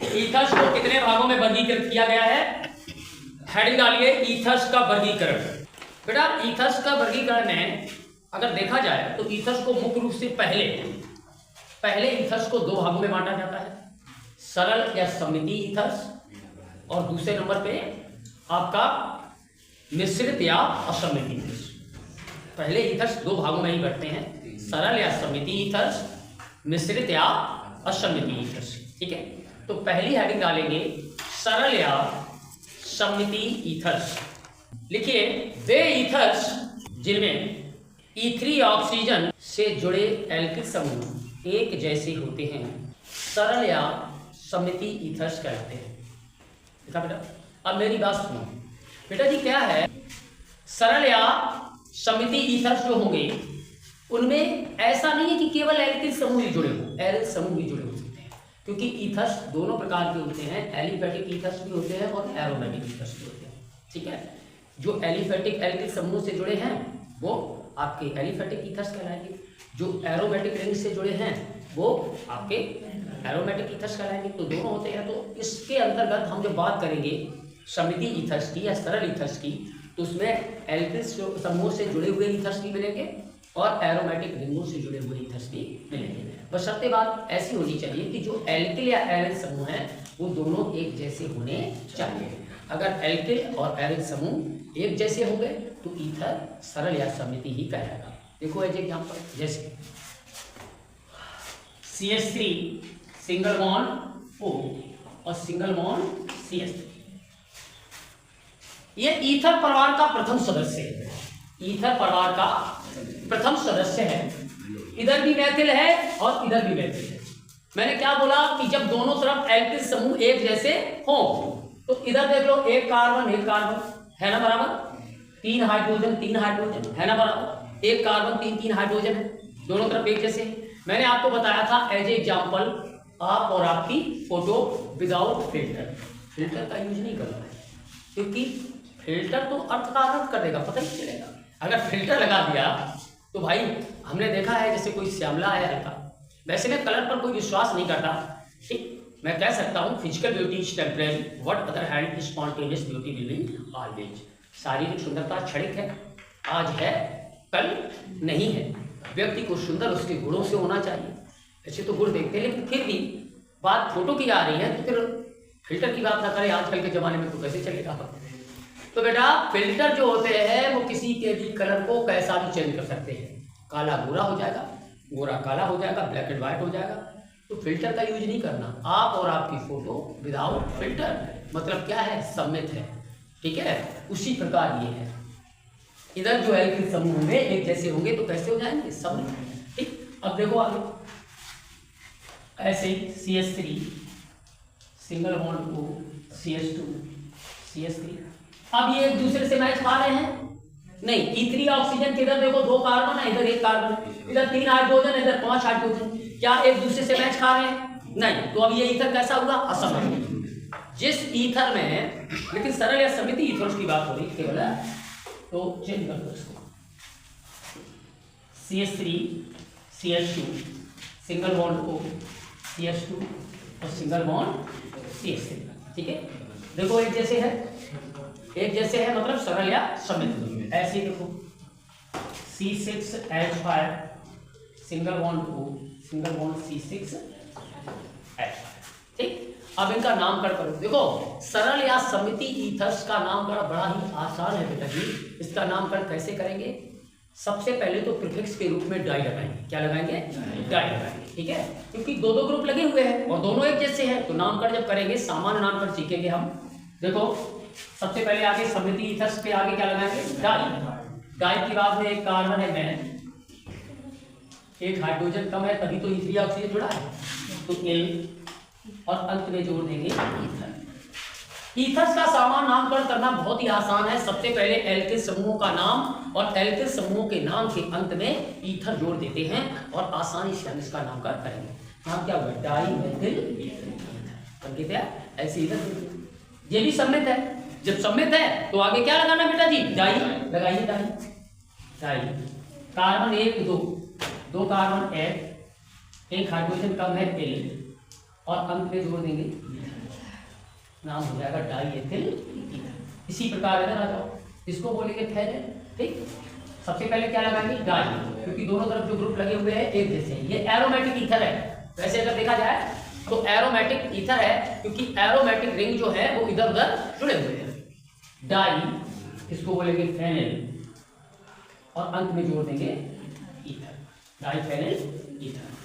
Ethers को कितने भागों में वर्गीकृत किया गया है? हेडिंग डालिए ईथर्स का वर्गीकरण। बेटा ईथर्स का वर्गीकरण में अगर देखा जाए तो ईथर्स को मुख्य रूप से पहले ईथर्स को दो भागों में बांटा जाता है, सरल या सममिति ईथर्स, और दूसरे नंबर पे आपका मिश्रित या असममिति ईथर्स। पहले ईथर्स दो भागों में ही बढ़ते हैं, सरल या सममिति ईथर्स, मिश्रित या असममिति ईथर्स। ठीक है, तो पहली हेडिंग डालेंगे सरल या सममिति ईथर्स। लिखिए वे ईथर्स जिनमें E3 ऑक्सीजन से जुड़े एल्किल समूह एक जैसे होते हैं सरल या सममिति ईथर्स कहलाते हैं। देखा बेटा, अब मेरी बात सुनो बेटा जी, क्या है सरल या सममिति ईथर्स जो होंगे उनमें ऐसा नहीं है कि केवल एल्किल समूह ही जुड़े हों, एरिल समूह भी जुड़े हो सकते हैं, क्योंकि ईथर्स दोनों प्रकार के होते हैं, एलिफेटिक ईथर्स भी होते हैं और एरोमेटिक ईथर्स भी होते हैं। ठीक है, जो एलिफेटिक एल्किल समूह से जुड़े हैं वो आपके एलिफेटिक ईथर्स कहलाएंगे, जो एरोमेटिक रिंग से जुड़े हैं वो आपके एरोमेटिक ईथर्स कहलाएंगे। तो दोनों होते हैं। तो इसके अंतर्गत हम जब बात करेंगे सममिति ईथर्स की या सरल ईथर्स की, तो उसमें एल्किल समूह से जुड़े हुए ईथर्स भी मिलेंगे और एरोमेटिक रिंगों से जुड़े हुए ईथर्स भी मिलेंगे। बशर्ते बात ऐसी होनी चाहिए कि जो एल्किल या एरिल समूह है वो दोनों एक जैसे होने चाहिए। अगर एल्किल और एरिल समूह एक जैसे हो गए तो ईथर सरल या सममिति ही कहलाएगा। देखो एज एग्जांपल, जैसे CH3 सिंगल बॉन्ड O और सिंगल बॉन्ड CH3, ये ईथर परिवार का प्रथम सदस्य है, ईथर परिवार का प्रथम सदस्य है। इधर भी मैथिल है और इधर भी मैथिल है। मैंने क्या बोला कि जब दोनों तरफ एल्किल समूह एक जैसे हों तो इधर देख लो एक कार्बन है ना बराबर, तीन हाइड्रोजन है ना बराबर, एक कार्बन तीन हाइड्रोजन है, दोनों तरफ एक जैसे। मैंने आपको बताया था एज एग्जांपल आप और आपकी फोटो विदाउट फिल्टर का यूज नहीं करना है, क्योंकि फिल्टर तो अर्थ का अनर्थ कर देगा, पता नहीं चलेगा। अगर फिल्टर लगा दिया तो भाई हमने देखा है जैसे कोई श्यामला है हल्का, वैसे मैं कलर पर कोई विश्वास नहीं करता। ठीक, मैं कह सकता हूँ physical beauty is temporary, what other hand spontaneous beauty will be always. शारीरिक सुंदरता क्षणिक है, आज है कल नहीं है। व्यक्ति को सुंदर उसके गुणों से होना चाहिए। ऐसे तो गुण देखते हैं, लेकिन फिर भी बात फोटो की आ रही है तो फिर फिल्टर की बात ना करें आजकल के जमाने में तो कैसे चलेगा। तो बेटा फिल्टर जो होते हैं वो किसी के भी कलर को कैसा भी चेंज कर सकते हैं, काला गोरा हो जाएगा, गोरा काला हो जाएगा, ब्लैक एंड व्हाइट हो जाएगा। तो फिल्टर का यूज नहीं करना। आप और आपकी फोटो विदाउट फिल्टर मतलब क्या है, सम्मित है। ठीक है, उसी प्रकार ये है। इधर जो एल्किल समूह में एक जैसे होंगे तो कैसे हो जाएंगे, सम्मित। ठीक, अब देखो आगे ऐसे CH3 single bond O CH2 CH3, अब ये एक दूसरे से मैच खा रहे हैं नहीं। E3 ऑक्सीजन के इधर देखो दो कार्बन है, इधर एक कार्बन, इधर 3 हाइड्रोजन, इधर 5 हाइड्रोजन, क्या एक दूसरे से मैच खा रहे हैं नहीं। तो अब ये ईथर कैसा हुआ, असममित। जिस ईथर में, लेकिन सरल या सममिति ईथर की बात हो रही केवल, तो चेंज कर दो इसको, CH3 CH2 single bond O CH2 और सिंगल बॉन्ड CH3। ठीक है, देखो एक जैसे है, एक जैसे है मतलब सरल या सममित। ऐसे देखो C6H5 single bond O single bond C6H5। ठीक, अब इनका नामकरण करो। देखो सरल या सममिति ईथर्स का नामकरण बड़ा ही आसान है बेटा जी। इसका नामकरण कैसे करेंगे, सबसे पहले तो प्रीफिक्स के रूप में डाई लगाएंगे। क्या लगाएंगे, डाई लगाएंगे। ठीक है, क्योंकि दो ग्रुप लगे हुए हैं और दोनों एक जैसे हैं, तो नामकरण जब करेंगे सामान्य नामकरण सीखेंगे हम। देखो सबसे पहले आगे सममिति ईथर्स के आगे क्या लगाएंगे, डाई। डाई के बाद में एक कार्बन है मैन, एक हाइड्रोजन कम है तभी तो E3 ऑक्सीजन जुड़ा है, तो L, और अंत में जोड़ देंगे ईथर। ईथर्स का सामान्य नामकरण करना बहुत ही आसान है। सबसे पहले एल्किल समूह का नाम और एल्किल समूह के नाम के अंत में ईथर जोड़ देते हैं और आसानी से हम इसका नामकरण करेंगे। नाम क्या हुआ, डाई मेथिल ईथर। ऐसे इधर ये भी सम्मित है, जब सम्मित है तो आगे क्या लगाना बेटा जी, डाई लगाइए। डाई कार्बन 1 2 कार्बन ऐड, एक हाइड्रोजन कम है L, और अंत में जोड़ देंगे नाम हो जाएगा डाई एथिल ईथर। इसी प्रकार इधर आ जाओ, इसको बोलेंगे फेनेल। ठीक, सबसे पहले क्या लगाएंगे डाई, क्योंकि दोनों तरफ जो ग्रुप लगे हुए हैं एक जैसे हैं। ये एरोमेटिक ईथर है, वैसे अगर देखा जाए तो एरोमेटिक ईथर है, क्योंकि एरोमेटिक रिंग जो है वो इधर उधर जुड़े हुए हैं। डाई, इसको बोलेंगे फेनेल और अंत में जोड़ देंगे ईथर, डाई फेनेल ईथर।